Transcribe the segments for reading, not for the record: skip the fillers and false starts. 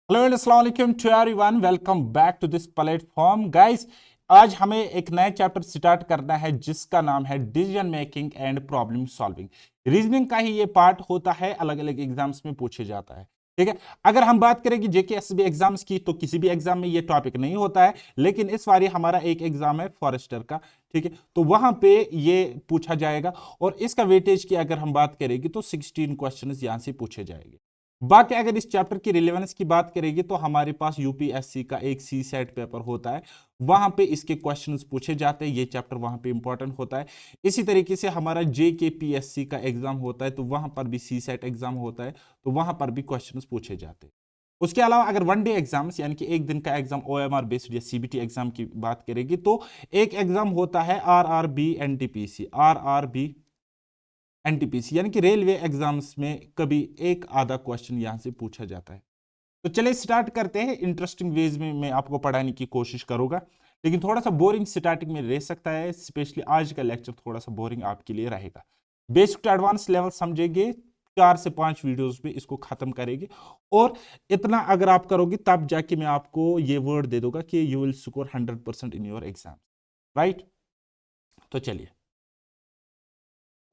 Hello and अस्सलाम वालेकुम to everyone, welcome back to this platform guys. आज हमें एक नया चैप्टर स्टार्ट करना है जिसका नाम है decision making and problem solving. Reasoning का ही ये पार्ट होता है, अलग अलग एग्जाम्स में पूछे जाता है। ठीक है, अगर हम बात करें कि जेकेएसबी एग्जाम्स की तो किसी भी एग्जाम में ये टॉपिक नहीं होता है, लेकिन इस बार हमारा एक एग्जाम है फॉरेस्टर का। ठीक है, तो वहां पे ये पूछा जाएगा और इसका वेटेज की अगर हम बात करेंगे तो 16 क्वेश्चन यहां से पूछे जाएंगे। बाकी अगर इस चैप्टर की रिलेवेंस की बात करेंगे तो हमारे पास यूपीएससी का एक सी सेट पेपर होता है, वहां पे इसके क्वेश्चंस पूछे जाते हैं। ये चैप्टर वहां पे इंपॉर्टेंट होता है। इसी तरीके से हमारा जेकेपीएससी का एग्जाम होता है, तो वहां पर भी सी सेट एग्जाम होता है, तो वहां पर भी क्वेश्चंस पूछे जाते हैं। उसके अलावा अगर वनडे एग्जाम्स यानी कि एक दिन का एग्जाम ओएमआर बेस्ड या सीबीटी एग्जाम की बात करेगी तो एक एग्जाम होता है आरआरबी एनटीपीसी, आरआरबी एनटीपीसी यानी कि रेलवे एग्जाम्स में कभी एक आधा क्वेश्चन यहां से पूछा जाता है। तो चलिए स्टार्ट करते हैं। इंटरेस्टिंग वेज में मैं आपको पढ़ाने की कोशिश करूंगा, लेकिन थोड़ा सा बोरिंग स्टार्टिंग में रह सकता है, स्पेशली आज का लेक्चर थोड़ा सा बोरिंग आपके लिए रहेगा। बेसिक टू एडवांस लेवल समझेंगे, 4 से 5 वीडियोस में इसको खत्म करेंगे। और इतना अगर आप करोगे तब जाके मैं आपको ये वर्ड दे दूंगा कि you will score 100% in your exam, right. तो चलिए,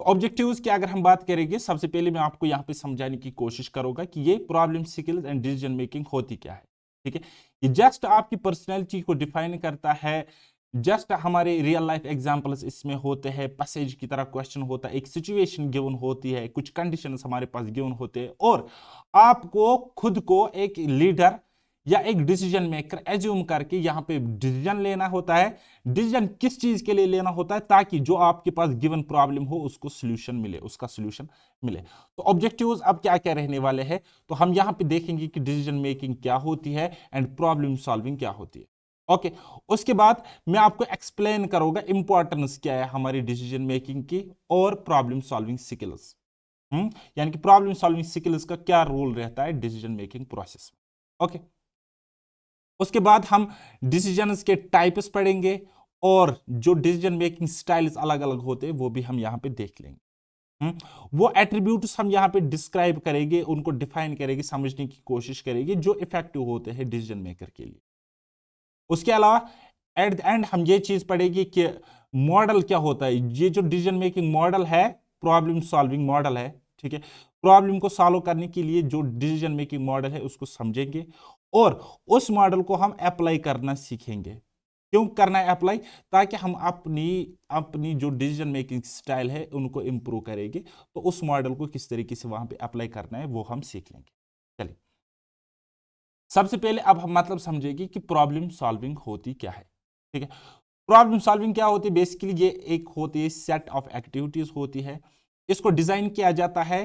ऑब्जेक्टिव्स की अगर हम बात करेंगे, सबसे पहले मैं आपको यहां पे समझाने की कोशिश करूंगा कि ये problem skills and decision making होती क्या है। ठीक है, ये जस्ट आपकी पर्सनैलिटी को डिफाइन करता है। जस्ट हमारे रियल लाइफ एग्जांपल्स इसमें होते हैं, पैसेज की तरह क्वेश्चन होता है, एक सिचुएशन गिवन होती है, कुछ कंडीशंस हमारे पास गिवन होते हैं, और आपको खुद को एक लीडर या एक डिसीजन मेकर एज्यूम करके यहां पे डिसीजन लेना होता है। डिसीजन किस चीज के लिए लेना होता है? ताकि जो आपके पास गिवन प्रॉब्लम हो उसको सॉल्यूशन मिले, उसका सॉल्यूशन मिले। तो ऑब्जेक्टिव्स अब क्या क्या रहने वाले हैं, तो हम यहां पे देखेंगे कि डिसीजन मेकिंग क्या होती है एंड प्रॉब्लम सॉल्विंग क्या होती है। ओके, उसके बाद मैं आपको एक्सप्लेन करूंगा इंपॉर्टेंस क्या है हमारी डिसीजन मेकिंग की और प्रॉब्लम सॉल्विंग स्किल्स। यानी कि प्रॉब्लम सॉल्विंग स्किल्स का क्या रोल रहता है डिसीजन मेकिंग प्रोसेस में। ओके, उसके बाद हम डिसीजंस के टाइप्स पढ़ेंगे और जो डिसीजन मेकिंग स्टाइल्स अलग अलग होते हैं वो भी हम यहां पे देख लेंगे। वो एट्रीब्यूट्स हम यहां पे डिस्क्राइब करेंगे, उनको डिफाइन करेंगे, समझने की कोशिश करेंगे जो इफेक्टिव होते हैं डिसीजन मेकर के लिए। उसके अलावा एट द एंड हम ये चीज पढ़ेंगे कि मॉडल क्या होता है। ये जो डिसीजन मेकिंग मॉडल है, प्रॉब्लम सॉल्विंग मॉडल है। ठीक है, प्रॉब्लम को सॉल्व करने के लिए जो डिसीजन मेकिंग मॉडल है उसको समझेंगे और उस मॉडल को हम अप्लाई करना सीखेंगे। क्यों करना है अप्लाई? ताकि हम अपनी अपनी जो डिसीजन मेकिंग स्टाइल है उनको इंप्रूव करेंगे। तो उस मॉडल को किस तरीके से वहां पे अप्लाई करना है वो हम सीख लेंगे। चलिए, सबसे पहले अब हम मतलब समझेंगे कि प्रॉब्लम सॉल्विंग होती क्या है। ठीक है, प्रॉब्लम सॉल्विंग क्या होती है? बेसिकली ये एक होती है सेट ऑफ एक्टिविटीज होती है। इसको डिजाइन किया जाता है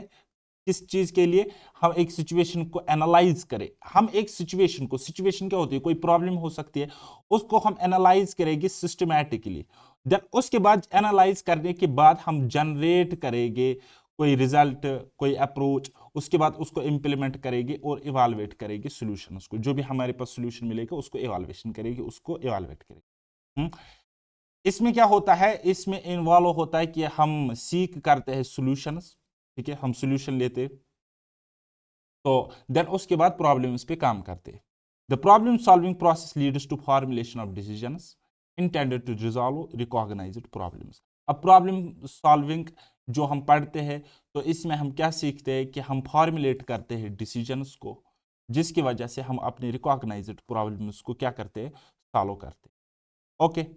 किस चीज के लिए? हम एक सिचुएशन को एनालाइज करें। हम एक सिचुएशन को, सिचुएशन क्या होती है? कोई प्रॉब्लम हो सकती है, उसको हम एनालाइज करेंगे सिस्टमैटिकली। देन उसके बाद एनालाइज करने के बाद हम जनरेट करेंगे कोई रिजल्ट, कोई अप्रोच। उसके बाद उसको इंप्लीमेंट करेंगे और इवालुएट करेंगे सोल्यूशन। उसको जो भी हमारे पास सोल्यूशन मिलेगा उसको इवाल्युएशन करेंगे, उसको इवालुएट करेंगे। हम्म? इसमें क्या होता है? इसमें इन्वॉल्व होता है कि हम सीख करते हैं सॉल्यूशंस। ठीक है, हम सॉल्यूशन लेते हैं, तो देन उसके बाद प्रॉब्लम्स पे काम करते हैं। The problem solving process leads to formulation of decisions intended to resolve recognised problems. अब प्रॉब्लम सॉल्विंग जो हम पढ़ते हैं, तो इसमें हम क्या सीखते हैं कि हम फॉर्मुलेट करते हैं डिसीजंस को, जिसकी वजह से हम अपने रिकॉग्नाइज्ड प्रॉब्लम्स को क्या करते हैं? सॉल्व करते हैं। ओके,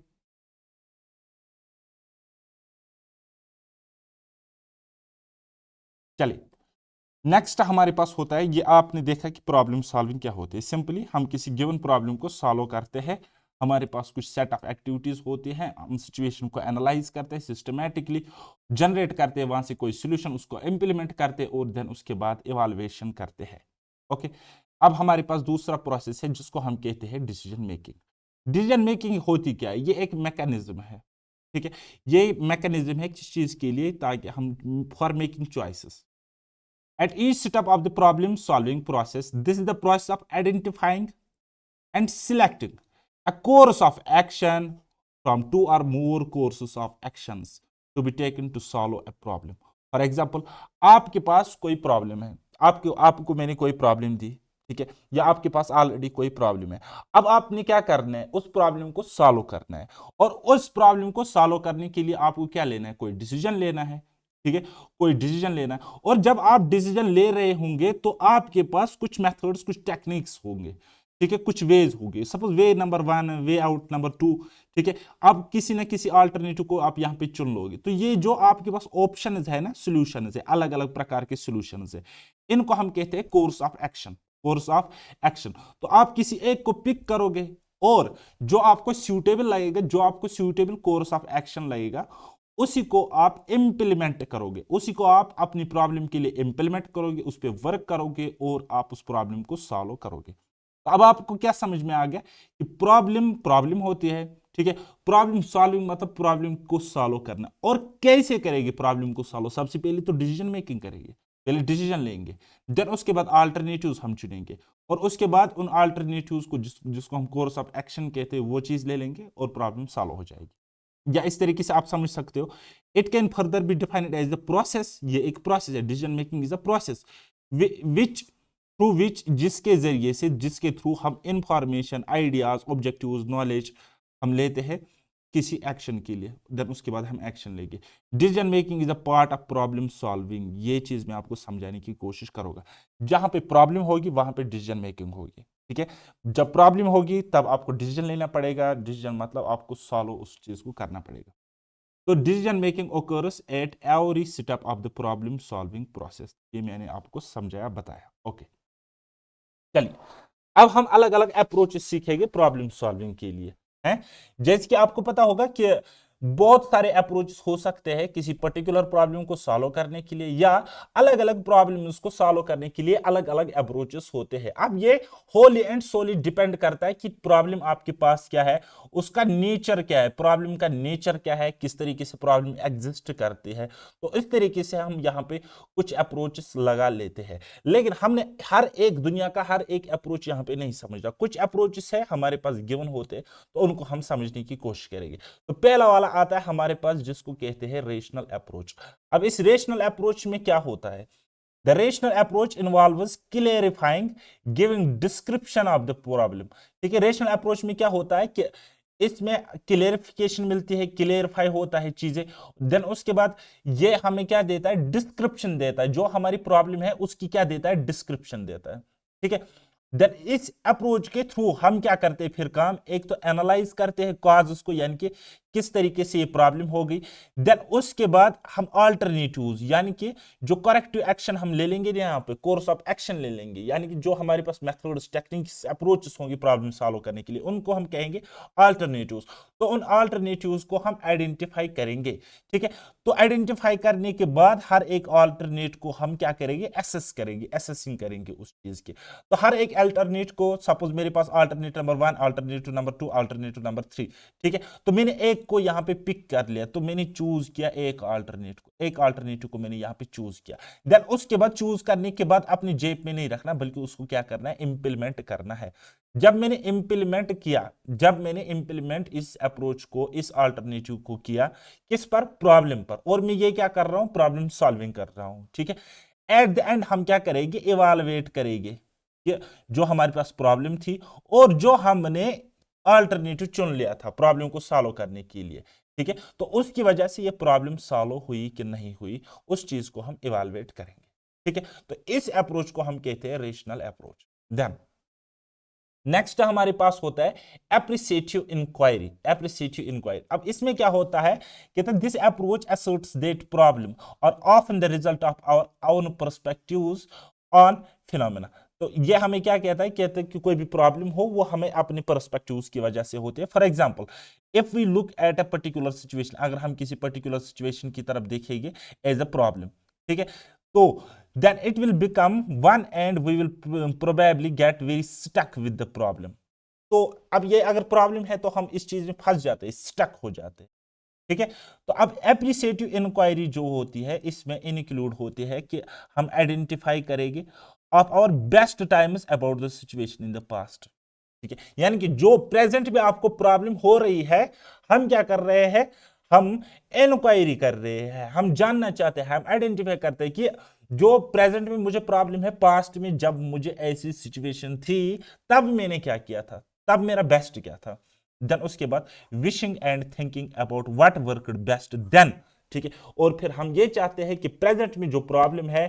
चलिए, नेक्स्ट हमारे पास होता है, ये आपने देखा कि प्रॉब्लम सॉल्विंग क्या होती है। सिंपली हम किसी गिवन प्रॉब्लम को सॉल्व करते हैं। हमारे पास कुछ सेट ऑफ एक्टिविटीज होती हैं, हम सिचुएशन को एनालाइज करते हैं, सिस्टमैटिकली जनरेट करते हैं वहां से कोई सॉल्यूशन, उसको इंप्लीमेंट करते हैं और देन उसके बाद इवाल्युएशन करते हैं। ओके, अब हमारे पास दूसरा प्रोसेस है जिसको हम कहते हैं डिसीजन मेकिंग। डिसीजन मेकिंग होती क्या है? ये एक मैकेनिज्म है। ठीक है, ये मैकेनिज्म है किस चीज के लिए? ताकि हम for making choices at each step of the problem solving process. This is the process of identifying and selecting a course of action from two or more courses of actions to be taken to solve a problem. For example, आपके पास कोई problem है, आपको आपको मैंने कोई problem दी। ठीक है, या आपके पास ऑलरेडी कोई प्रॉब्लम है। अब आपने क्या करना है, उस प्रॉब्लम को सॉल्व करना है, और उस प्रॉब्लम को सॉल्व करने के लिए आपको क्या लेना है, कोई डिसीजन लेना है। ठीक है, कोई डिसीजन लेना है, और जब आप डिसीजन ले रहे होंगे तो आपके पास कुछ मेथड्स, कुछ टेक्निक्स होंगे। ठीक है, कुछ वेज होंगे, सपोज वे नंबर 1, वे आउट नंबर 2। ठीक है, आप किसी ना किसी अल्टरनेटिव को आप यहां पे चुन लोगे, तो ये जो आपके पास ऑप्शंस है ना, सॉल्यूशंस है, अलग अलग प्रकार के सॉल्यूशंस है, इनको हम कहते हैं course of action. Course of action, तो आप किसी एक को पिक करोगे, और जो आपको सूटेबल लगेगा, जो आपको सूटेबल कोर्स ऑफ एक्शन लगेगा, उसी को आप इंप्लीमेंट करोगे, उसी को आप अपनी प्रॉब्लम के लिए इंप्लीमेंट करोगे, उस पर वर्क करोगे, और आप उस प्रॉब्लम को सॉल्व करोगे। तो अब आपको क्या समझ में आ गया कि प्रॉब्लम प्रॉब्लम होती है। ठीक है, प्रॉब्लम सॉल्विंग मतलब प्रॉब्लम को सॉल्व करना। और कैसे करेगी प्रॉब्लम को सॉल्व? सबसे पहले तो डिसीजन मेकिंग करेंगे, पहले डिसीजन लेंगे, देन उसके बाद अल्टरनेटिव्स हम चुनेंगे, और उसके बाद उन अल्टरनेटिव्स को जिसको हम कोर्स ऑफ एक्शन कहते हैं, वो चीज ले लेंगे, और प्रॉब्लम सॉल्व हो जाएगी। या इस तरीके से आप समझ सकते हो, it can further be defined as the process. ये एक प्रोसेस है, decision making is a process which through which, जिसके जरिए से, जिसके थ्रू हम इंफॉर्मेशन, आइडियाज, ऑब्जेक्टिव्स, नॉलेज हम लेते हैं किसी एक्शन के लिए, देन उसके बाद हम एक्शन लेंगे। Decision making is a part of problem solving. ये चीज मैं आपको समझाने की कोशिश करूंगा। जहां पे प्रॉब्लम होगी वहां पे डिसीजन मेकिंग होगी। ठीक है, जब प्रॉब्लम होगी तब आपको डिसीजन लेना पड़ेगा। डिसीजन मतलब आपको सॉल्व उस चीज को करना पड़ेगा। तो decision making occurs at every step of the problem solving process. ये मैंने आपको समझाया, बताया। ओके, चलिए अब हम अलग अलग अप्रोच सीखेंगे प्रॉब्लम सॉल्विंग के लिए। हैं, जैसे कि आपको पता होगा कि बहुत सारे अप्रोच हो सकते हैं किसी पर्टिकुलर प्रॉब्लम को सॉल्व करने के लिए, या अलग अलग प्रॉब्लम्स को सॉल्व करने के लिए अलग अलग अप्रोचेस होते हैं। अब ये होली एंड सोली डिपेंड करता है कि प्रॉब्लम आपके पास क्या है, उसका नेचर क्या है, प्रॉब्लम का नेचर क्या है, किस तरीके से प्रॉब्लम एग्जिस्ट करती है। तो इस तरीके से हम यहाँ पे कुछ अप्रोचेस लगा लेते हैं, लेकिन हमने हर एक दुनिया का हर एक अप्रोच यहाँ पे नहीं समझा। कुछ अप्रोचेस है हमारे पास गिवन होते हैं, तो उनको हम समझने की कोशिश करेंगे। तो पहला वाला आता है हमारे पास, जिसको कहते हैं रेशनल अप्रोच। अब इस रेशनल अप्रोच में क्या होता है? The rational approach involves clarifying, giving description of the problem. ठीक है, रेशनल अप्रोच में क्या होता है कि इसमें क्लेरिफिकेशन मिलती है, क्लेरिफाई होता है चीजें, देन उसके बाद ये हमें क्या देता है, डिस्क्रिप्शन देता है। जो हमारी प्रॉब्लम है उसकी क्या देता है, डिस्क्रिप्शन देता है। ठीक है, देन इस अप्रोच के थ्रू हम क्या करते हैं फिर काम, एक तो एनालाइज करते हैं कॉज को, यानी कि किस तरीके से ये प्रॉब्लम हो गई। देन उसके बाद हम अल्टरनेटिव्स, यानी कि जो करेक्टिव एक्शन हम ले लेंगे, यहाँ पे कोर्स ऑफ एक्शन ले लेंगे, यानी कि जो हमारे पास मेथड्स, टेक्निक्स, अप्रोचेस होंगी प्रॉब्लम सॉल्व करने के लिए, उनको हम कहेंगे अल्टरनेटिव्स। तो उन अल्टरनेटिव्स को हम आइडेंटिफाई करेंगे। ठीक है, तो आइडेंटिफाई करने के बाद हर एक अल्टरनेट को हम क्या करेंगे, एसेस करेंगे, एसेसिंग करेंगे उस चीज के। तो हर एक अल्टरनेट को, सपोज मेरे पास alternate number 1, alternative number 2, alternative number 3। ठीक है, तो मैंने एक को यहां पे पिक कर लिया, तो मैंने चूज किया एक अल्टरनेटिव को मैंने यहां पे चूज किया। देन उसके बाद चूज करने के बाद अपनी जेब में नहीं रखना, बल्कि उसको क्या करना है, इंप्लीमेंट करना है। जब मैंने इंप्लीमेंट इस अप्रोच को, इस अल्टरनेटिव को किया, किस पर, प्रॉब्लम पर, और मैं ये क्या कर रहा हूं, प्रॉब्लम सॉल्विंग कर रहा हूं। ठीक है, एट द एंड हम क्या करेंगे, इवालुएट करेंगे कि जो हमारे पास प्रॉब्लम थी और जो हमने अल्टरनेटिव चुन लिया था प्रॉब्लम को सॉल्व करने के लिए। ठीक है, तो उसकी वजह से ये प्रॉब्लम सॉल्व हुई कि नहीं हुई, उस चीज को हम इवैल्यूएट करेंगे। ठीक है, तो इस अप्रोच को हम कहते हैं रेशनल अप्रोच। देन नेक्स्ट हमारे पास होता है एप्रिसिएटिव इंक्वायरी। अब इसमें क्या होता है, कहते हैं this approach asserts that problem और often the result of our own perspectives on phenomena. तो ये हमें क्या कहता है, कहते हैं कि कोई भी प्रॉब्लम हो वो हमें अपने पर्सपेक्टिव्स की वजह से होती है। For example, if we look at a particular situation, अगर हम किसी पर्टिकुलर सिचुएशन की तरफ देखेंगे एज अ प्रॉब्लम, ठीक है, तो then it will become one and we will probably get very stuck with the problem। तो अब ये अगर प्रॉब्लम है तो हम इस चीज में फंस जाते हैं, स्टक हो जाते हैं। ठीक है, तो अब एप्रिसिएटिव इंक्वायरी जो होती है इसमें इंक्लूड होती है कि हम आइडेंटिफाई करेंगे of our best times about the situation in the past. ठीक है, यानी कि जो प्रेजेंट में आपको प्रॉब्लम हो रही है, हम क्या कर रहे हैं, हम इंक्वायरी कर रहे हैं, हम जानना चाहते हैं, हम आइडेंटिफाई करते हैं कि जो प्रेजेंट में मुझे प्रॉब्लम है, पास्ट में जब मुझे ऐसी सिचुएशन थी तब मैंने क्या किया था, तब मेरा बेस्ट क्या था। देन उसके बाद wishing and thinking about what worked best then, ठीक है। और फिर हम ये चाहते हैं कि प्रेजेंट में जो प्रॉब्लम है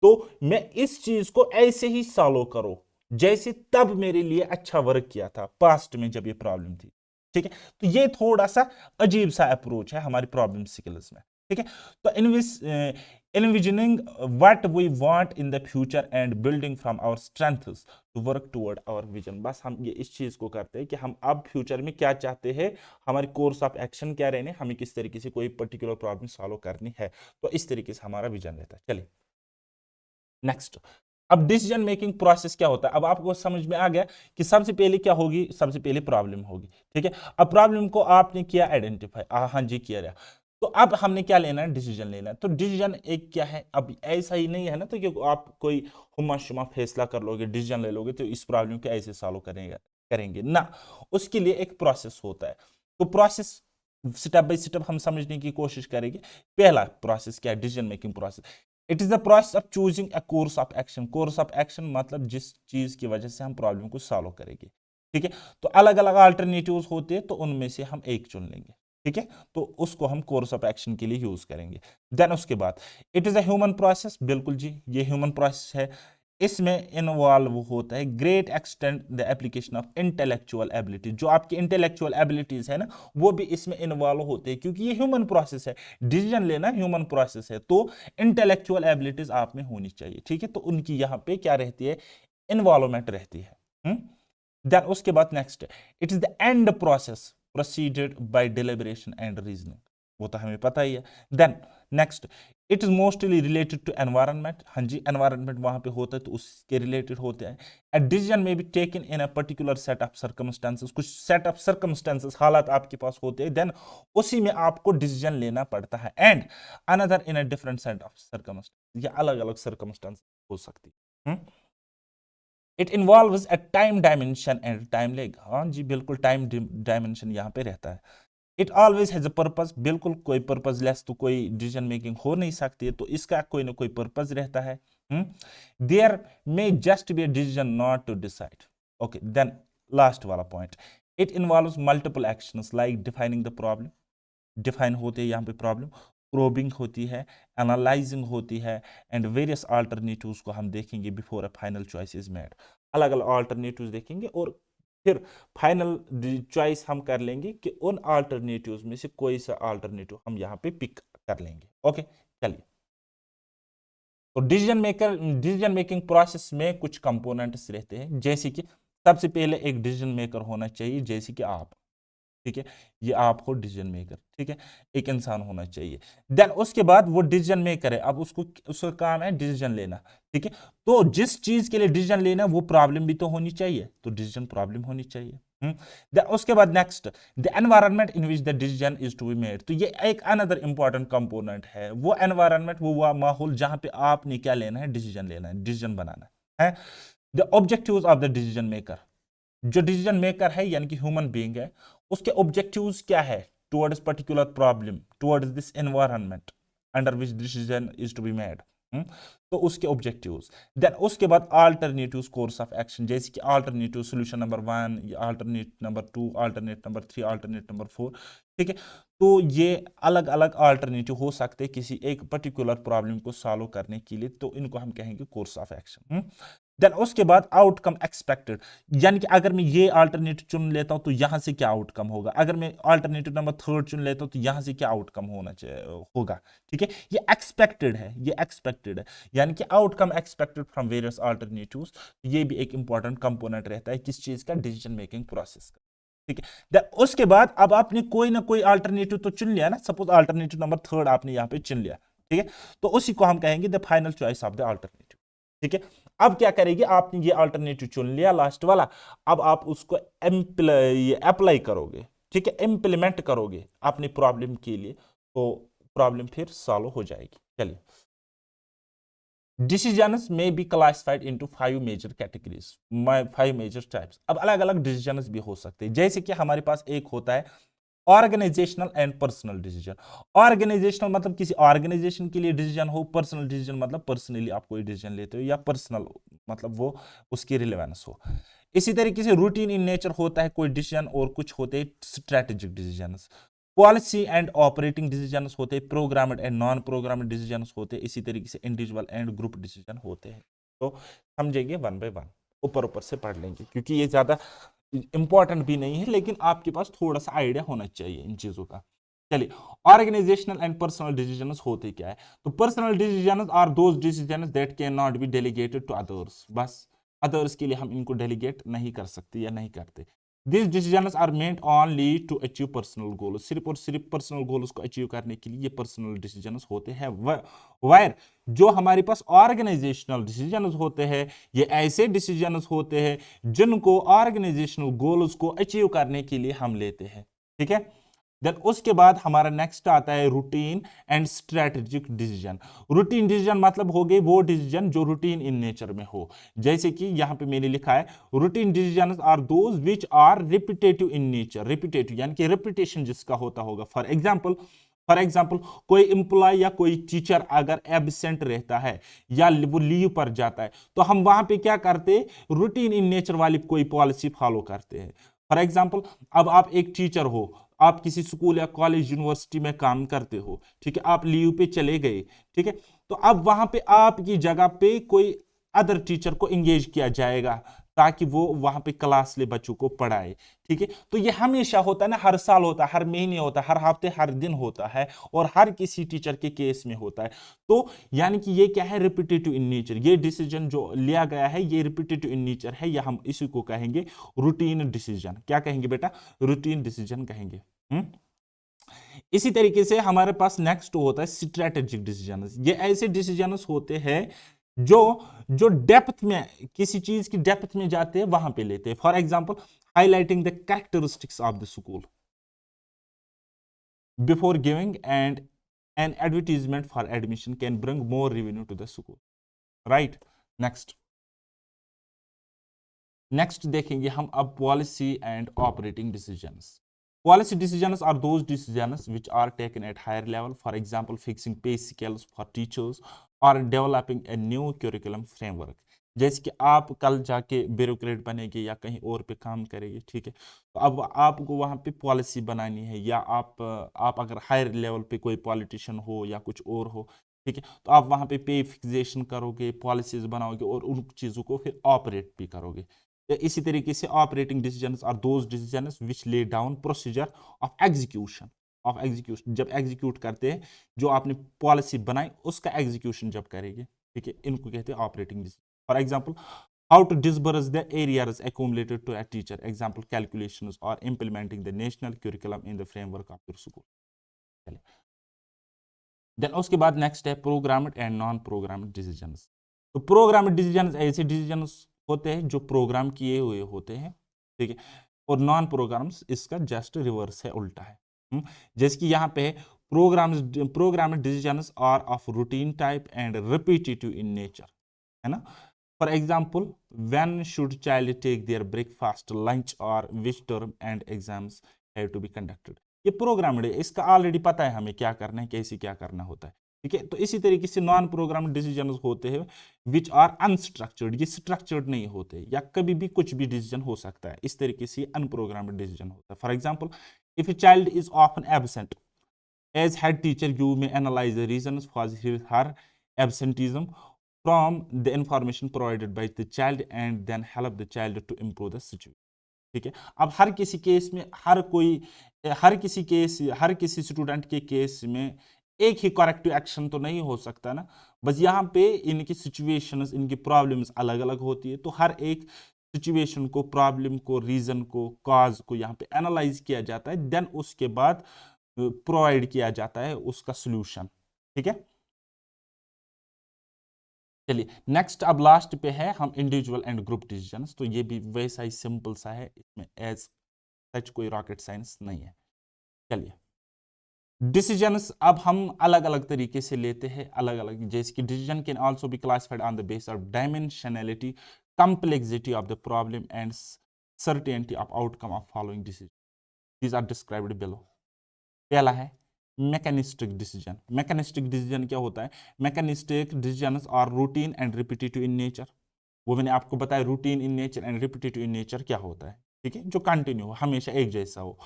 तो मैं इस चीज को ऐसे ही सॉल्व करो जैसे तब मेरे लिए अच्छा वर्क किया था पास्ट में जब ये प्रॉब्लम थी, ठीक है। तो ये थोड़ा सा अजीब सा अप्रोच है हमारी प्रॉब्लम स्किल्स में, ठीक है। तो envisioning what we want in the future and building from our strengths to work toward our vision, बस हम ये इस चीज को करते हैं कि हम अब फ्यूचर में क्या चाहते हैं, हमारी कोर्स ऑफ एक्शन क्या रहने, हमें किस तरीके से कोई पर्टिकुलर प्रॉब्लम सॉल्व करनी है, तो इस तरीके से हमारा विजन रहता है। चलिए नेक्स्ट, अब डिसीजन मेकिंग प्रोसेस क्या होता है। अब आपको समझ में आ गया कि सबसे पहले क्या होगी, सबसे पहले प्रॉब्लम होगी, ठीक है। अब प्रॉब्लम को आपने किया आइडेंटिफाई, हाँ जी किया गया, तो अब हमने क्या लेना है, डिसीजन लेना है। तो डिसीजन एक क्या है, अब ऐसा ही नहीं है ना तो कि आप कोई हुमा शुमा फैसला कर लोगे, डिसीजन ले लोगे तो इस प्रॉब्लम को ऐसे सॉल्व करेंगे ना, उसके लिए एक प्रोसेस होता है। तो प्रोसेस स्टेप बाय स्टेप हम समझने की कोशिश करेंगे। पहला प्रोसेस क्या है, decision making process. It is the process of choosing a course of action. Course of action मतलब जिस चीज की वजह से हम प्रॉब्लम को सॉल्व करेंगे, ठीक है। तो अलग अलग अल्टरनेटिव्स होते हैं तो उनमें से हम एक चुन लेंगे, ठीक है। तो उसको हम कोर्स ऑफ एक्शन के लिए यूज करेंगे। देन उसके बाद it is a human process, बिल्कुल जी ये ह्यूमन प्रोसेस है। इसमें इन्वॉल्व होता है great extent the application of intellectual ability. जो आपकी इंटेलेक्चुअल एबिलिटीज है ना वो भी इसमें इन्वॉल्व होते हैं, क्योंकि ये ह्यूमन प्रोसेस है, डिसीजन लेना ह्यूमन प्रोसेस है, तो इंटेलेक्चुअल एबिलिटीज आप में होनी चाहिए, ठीक है। तो उनकी यहाँ पे क्या रहती है, इन्वॉल्वमेंट रहती है। देन उसके बाद next, it is the and process proceeded by deliberation and reasoning, वो तो हमें पता ही है। Then next, it is mostly related to environment. हाँ जी एनवायरनमेंट वहां पे होता है तो उसके रिलेटेड होते हैं। ए डिसीजन में be taken in a particular set of circumstances, कुछ सेट ऑफ सर्कमस्टेंसेस हालात आपके पास होते हैं, देन उसी में आपको डिसीजन लेना पड़ता है। And another in a different set of circumstances, ये अलग अलग सर्कमस्टेंस हो सकती है। It involves a time dimension and time leg, हाँ जी बिल्कुल टाइम डायमेंशन यहाँ पे रहता है। It always has a purpose, बिल्कुल कोई पर्पस लेस तो कोई डिसीजन मेकिंग हो नहीं सकती है, तो इसका कोई ना कोई पर्पस रहता है। There may just be a decision not to decide. Okay then last वाला point, it involves multiple actions like defining the problem, define होते हैं यहाँ पे प्रॉब्लम, प्रोबिंग होती है, एनालाइजिंग होती है, एंड वेरियस अल्टरनेटिव्स को हम देखेंगे before a final choice is made. अलग अलग अल्टरनेटिव्स देखेंगे और फिर फाइनल चॉइस हम कर लेंगे कि उन अल्टरनेटिव्स में से कोई सा अल्टरनेटिव हम यहाँ पे पिक कर लेंगे। ओके चलिए, तो डिसीजन मेकिंग प्रोसेस में कुछ कंपोनेंट्स रहते हैं, जैसे कि सबसे पहले एक डिसीजन मेकर होना चाहिए, जैसे कि आप, ठीक है, ये आप हो डिसीजन मेकर, ठीक है, एक इंसान होना चाहिए। देन उसके बाद वो डिसीजन मेकर है, अब उसका काम है डिसीजन लेना, ठीक है। तो जिस चीज के लिए डिसीजन लेना वो प्रॉब्लम भी तो होनी चाहिए, तो डिसीजन प्रॉब्लम होनी चाहिए। देन उसके बाद next, the environment in which the decision is to be made, तो ये एक अनदर इंपॉर्टेंट कंपोनेंट है। वो एनवायरनमेंट, वो माहौल जहां पे आपने क्या लेना है, डिसीजन लेना है, डिसीजन बनाना है। The objectives of the decision maker, जो डिसीजन मेकर है यानी कि ह्यूमन बीइंग है, उसके ऑब्जेक्टिव्स क्या है towards particular problem, towards this environment under which decision is to be made, तो उसके ऑब्जेक्टिव्स। देन उसके बाद अल्टरनेटिव कोर्स ऑफ एक्शन, जैसे कि alternative solution number 1, alternate number 2, alternate number 3, alternate number 4, ठीक है। तो ये अलग अलग अल्टरनेटिव हो सकते हैं किसी एक पर्टिकुलर प्रॉब्लम को सॉल्व करने के लिए, तो इनको हम कहेंगे कोर्स ऑफ एक्शन। देन उसके बाद आउटकम एक्सपेक्टेड, यानी कि अगर मैं ये अल्टरनेटिव चुन लेता हूं तो यहां से क्या आउटकम होगा, अगर मैं अल्टरनेटिव नंबर 3 चुन लेता हूं तो यहां से क्या आउटकम होना चाहिए होगा, ठीक है। ये एक्सपेक्टेड है, ये एक्सपेक्टेड है, यानी कि outcome expected from various alternatives, ये भी एक इंपॉर्टेंट कंपोनेंट रहता है किस चीज का, डिसीजन मेकिंग प्रोसेस का, ठीक है। देन उसके बाद अब आपने कोई ना कोई अल्टरनेटिव तो चुन लिया ना, सपोज अल्टरनेटिव नंबर 3 आपने यहाँ पे चुन लिया, ठीक है, तो उसी को हम कहेंगे the final choice of the alternative, ठीक है। अब क्या करेगी, आपने ये अल्टरनेटिव चुन लिया लास्ट वाला, अब आप उसको अप्लाई करोगे, ठीक है, इंप्लीमेंट करोगे अपनी प्रॉब्लम के लिए, तो प्रॉब्लम फिर सॉल्व हो जाएगी। चलिए, डिसीजंस में be classified into 5 major categories, 5 major types. अब अलग अलग डिसीजंस भी हो सकते हैं, जैसे कि हमारे पास एक होता है organisational and personal decision. Organisational मतलब किसी ऑर्गेनाइजेशन के लिए डिसीजन हो, पर्सनल डिसीजन मतलब पर्सनली आप कोई डिसीजन लेते हो, या पर्सनल मतलब वो उसकी रिलेवेंस हो। इसी तरीके से रूटीन इन नेचर होता है कोई डिसीजन, और कुछ होते हैं strategic decisions. Policy and operating decisions होते हैं, programmed and non programmed decisions होते हैं, इसी तरीके से इंडिविजुअल एंड ग्रुप डिसीजन होते हैं। तो समझेंगे वन बाय वन, ऊपर ऊपर से पढ़ लेंगे, क्योंकि ये ज्यादा इंपॉर्टेंट भी नहीं है, लेकिन आपके पास थोड़ा सा आइडिया होना चाहिए इन चीजों का। चलिए, ऑर्गेनाइजेशनल एंड पर्सनल डिसीजंस होते क्या है? तो personal decisions are those decisions that can not be delegated to others. बस अदर्स के लिए हम इनको डेलीगेट नहीं कर सकते या नहीं करते। This decisions are meant only to achieve personal goals. सिर्फ और सिर्फ पर्सनल गोल्स को अचीव करने के लिए ये पर्सनल डिसीजंस होते हैं। वायर जो हमारे पास ऑर्गेनाइजेशनल डिसीजंस होते हैं, ये ऐसे डिसीजंस होते हैं जिनको ऑर्गेनाइजेशनल गोल्स को अचीव करने के लिए हम लेते हैं। ठीक है, देन उसके बाद हमारा नेक्स्ट आता है routine and strategic decision. Routine decision मतलब हो गए वो डिसीजन जो रूटीन इन नेचर में हो, जैसे कि यहां पे मैंने लिखा है routine decision are those which are repetitive in nature. Repetitive यानी कि रिपीटेशन जिसका होता होगा। फॉर एग्जाम्पल कोई एम्प्लॉय या कोई टीचर अगर एब्सेंट रहता है या वो लीव पर जाता है, तो हम वहां पे क्या करते हैं, रूटीन इन नेचर वाली कोई पॉलिसी फॉलो करते हैं। फॉर एग्जाम्पल, अब आप एक टीचर हो, आप किसी स्कूल या कॉलेज यूनिवर्सिटी में काम करते हो, ठीक है, आप लीव पे चले गए, ठीक है, तो अब वहां पे आपकी जगह पे कोई अदर टीचर को एंगेज किया जाएगा ताकि वो वहां पे क्लास ले बच्चों को पढ़ाए। ठीक है, तो ये हमेशा होता है ना, हर साल होता है, हर महीने होता है, हर हफ्ते, हर दिन होता है, और हर किसी टीचर के केस में होता है। तो यानी कि ये क्या है, रिपीटेटिव इन नेचर। ये डिसीजन जो लिया गया है ये रिपीटेटिव इन नेचर है, या हम इसी को कहेंगे रूटीन डिसीजन। क्या कहेंगे बेटा? रूटीन डिसीजन कहेंगे। इसी तरीके से हमारे पास नेक्स्ट होता है स्ट्रेटेजिक डिसीजन। ये ऐसे डिसीजन होते हैं जो जो डेप्थ में, किसी चीज की डेप्थ में जाते हैं, वहां पे लेते हैं। For example, highlighting the characteristics of the school before giving and an advertisement for admission can bring more revenue to the school. Right, next next देखेंगे हम अब policy and operating decisions. Policy decisions are those decisions which are taken at higher level, for example, fixing pay scales for teachers or developing a new curriculum framework। जैसे कि आप कल जाके bureaucrat बनेंगे या कहीं और पे काम करेंगे, ठीक है, तो अब आपको वहाँ पे पॉलिसी बनानी है, या आप अगर हायर लेवल पे कोई पॉलिटिशियन हो या कुछ और हो, ठीक है, तो आप वहाँ पे फिक्सेशन करोगे, पॉलिसीज बनाओगे, और उन चीज़ों को फिर ऑपरेट भी करोगे। इसी तरीके से operating decisions are those decisions which lay down procedure of execution जब एग्जीक्यूट करते हैं, जो आपने पॉलिसी बनाई उसका एग्जीक्यूशन जब करेंगे, ठीक है, इनको कहते हैं operating decision. For example, how to disburse the areas accumulated to a teacher, example calculations or implementing the national curriculum in the framework of your school। चलिए, देन उसके बाद नेक्स्ट है programmed and non programmed decisions. तो programmed decisions ऐसे decisions होते हैं जो programme किए हुए होते हैं, ठीक है, और नॉन प्रोग्राम्स इसका जस्ट रिवर्स है, उल्टा है। जैसे कि यहाँ पे programmed decisions are of routine type and repetitive in nature, है ना। For example, when should child take their breakfast, lunch और which term and exams have to be conducted. ये प्रोग्राम्ड है, इसका ऑलरेडी पता है हमें क्या करना है, कैसे क्या करना होता है, ठीक है। तो इसी तरीके से नॉन प्रोग्राम्ड डिसीजन होते हैं विच आर अनस्ट्रक्चर्ड, ये स्ट्रक्चर्ड नहीं होते, या कभी भी कुछ भी डिसीजन हो सकता है, इस तरीके से अनप्रोग्राम्ड डिसीजन होता है। For example, if a child is often absent, as head teacher you may analyse the reasons for her absenteeism from the information provided by the child and then help the child to improve the situation। ठीक है, अब हर किसी case में हर किसी student के case में एक ही corrective action तो नहीं हो सकता ना। बस यहाँ पे इनकी सिचुएशंस, इनकी प्रॉब्लम्स अलग अलग होती है, तो हर एक सिचुएशन को, प्रॉब्लम को, रीजन को, कॉज को यहाँ पे एनालाइज किया जाता है, देन उसके बाद प्रोवाइड किया जाता है उसका सोल्यूशन। ठीक है, चलिए नेक्स्ट अब लास्ट पे है हम इंडिविजुअल एंड ग्रुप डिसीजंस। तो ये भी वैसा ही सिंपल सा है, इसमें एज सच कोई रॉकेट साइंस नहीं है। चलिए, डिसीजंस अब हम अलग अलग तरीके से लेते हैं, अलग अलग, जैसे कि decision can also be classified on the base of dimensionality, complexity of the problem and certainty of outcome of following decision। These are described below। पहला है मैकेनिस्टिक डिसीजन। मैकेनिस्टिक डिसीजन क्या होता है? Mechanistic decisions are routine and repetitive in nature. वो मैंने आपको बताया, routine in nature and repetitive in nature क्या होता है, ठीक है, जो कंटिन्यू हो, हमेशा एक जैसा हो।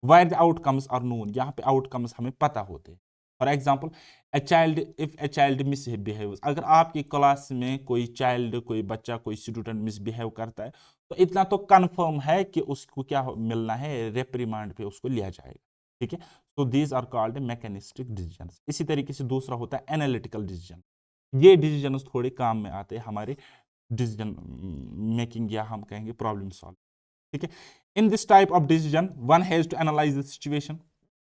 Where the outcomes are known, यहाँ पे आउटकम्स हमें पता होते हैं। For example a child misbehaves, अगर आपकी क्लास में कोई चाइल्ड, कोई बच्चा, कोई स्टूडेंट मिसबिहेव करता है, तो इतना तो कंफर्म है कि उसको क्या मिलना है, रेप्रीमांड पे उसको लिया जाएगा, ठीक है। तो these are called mechanistic decisions. इसी तरीके से दूसरा होता है एनालिटिकल डिसीजन। ये डिसीजन थोड़े काम में आते हैं हमारे डिसीजन मेकिंग, या हम कहेंगे प्रॉब्लम सॉल्व, ठीक है। In this type of decision one has to analyse the situation.